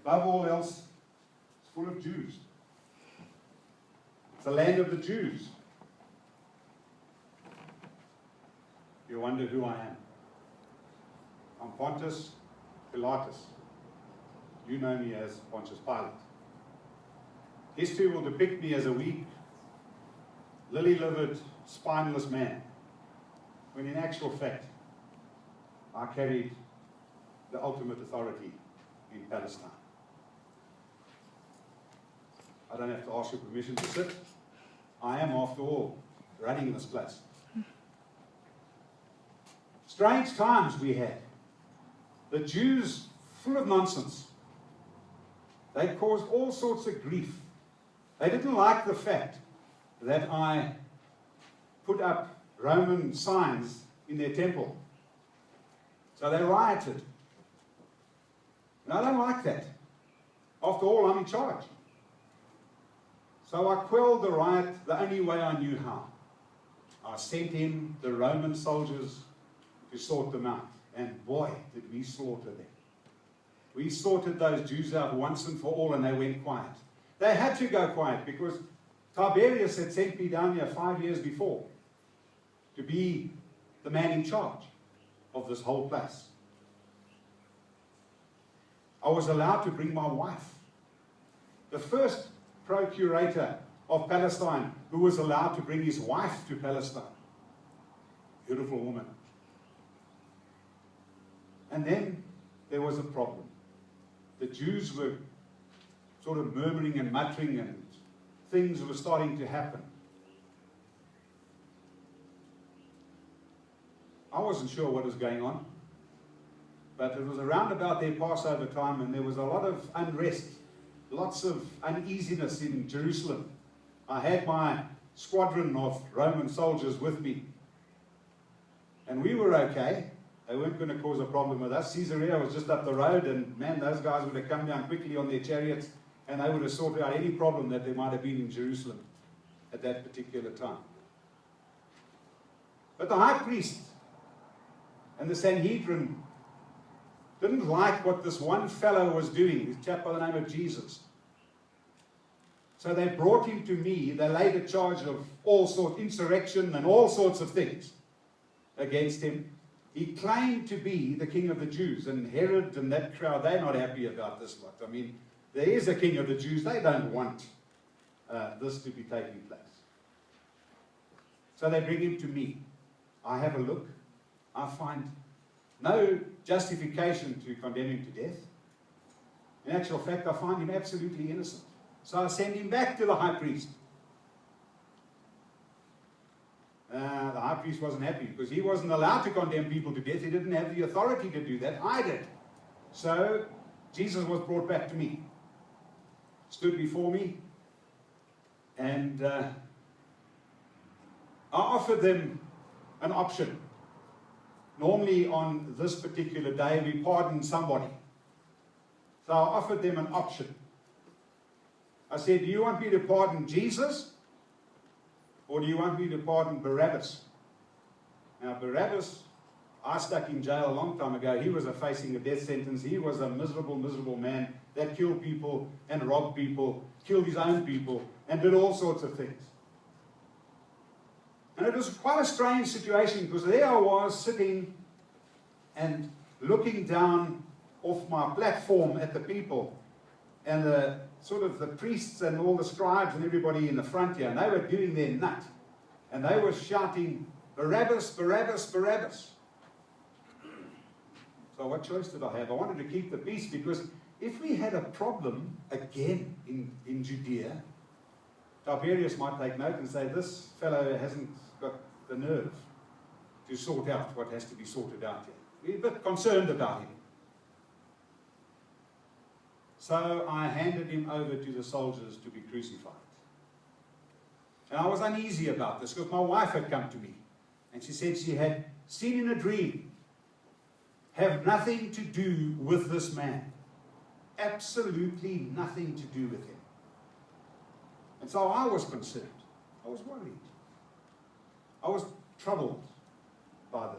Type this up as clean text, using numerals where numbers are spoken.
above all else, it's full of Jews. It's the land of the Jews. You wonder who I am. I'm Pontius Pilate. You know me as Pontius Pilate. History will depict me as a weak, lily-livered, spineless man, when in actual fact, I carried the ultimate authority in Palestine. I don't have to ask your permission to sit. I am, after all, running this place. Strange times we had. The Jews, full of nonsense. They caused all sorts of grief. They didn't like the fact that I put up Roman signs in their temple. So they rioted. And I don't like that. After all, I'm in charge. So I quelled the riot the only way I knew how. I sent in the Roman soldiers to sort them out. And boy, did we slaughter them. We sorted those Jews out once and for all, and they went quiet. They had to go quiet because Tiberius had sent me down here 5 years before to be the man in charge of this whole place. I was allowed to bring my wife, the first procurator of Palestine who was allowed to bring his wife to Palestine. Beautiful woman. And then there was a problem. The Jews were sort of murmuring and muttering, and things were starting to happen. I wasn't sure what was going on, but it was around about their Passover time, and there was a lot of unrest, lots of uneasiness in Jerusalem. I had my squadron of Roman soldiers with me, and we were okay. They weren't going to cause a problem with us. Caesarea was just up the road, and man, those guys would have come down quickly on their chariots, and they would have sorted out any problem that there might have been in Jerusalem at that particular time. But the high priest and the Sanhedrin didn't like what this one fellow was doing, this chap by the name of Jesus. So they brought him to me. They laid a charge of all sorts, insurrection and all sorts of things against him. He claimed to be the king of the Jews, and Herod and that crowd, they're not happy about this lot. I mean, there is a king of the Jews. They don't want this to be taking place. So they bring him to me. I have a look. I find no justification to condemn him to death. In actual fact, I find him absolutely innocent. So I send him back to the high priest. The high priest wasn't happy because he wasn't allowed to condemn people to death. He didn't have the authority to do that. I did. So Jesus was brought back to me, stood before me, and I offered them an option. Normally on this particular day we pardon somebody. So I offered them an option. I said, do you want me to pardon Jesus? Or do you want me to pardon Barabbas? Now Barabbas, I stuck in jail a long time ago. He was facing a death sentence. He was a miserable, miserable man that killed people and robbed people, killed his own people, and did all sorts of things. And it was quite a strange situation because there I was sitting and looking down off my platform at the people, and the priests and all the scribes and everybody in the front here, and they were doing their nut. And they were shouting, Barabbas, Barabbas, Barabbas. So what choice did I have? I wanted to keep the peace because if we had a problem again in Judea, Tiberius might take note and say, this fellow hasn't got the nerve to sort out what has to be sorted out here. We're a bit concerned about him. So I handed him over to the soldiers to be crucified. And I was uneasy about this because my wife had come to me. And she said she had seen in a dream, have nothing to do with this man. Absolutely nothing to do with him. And so I was concerned. I was worried. I was troubled by this.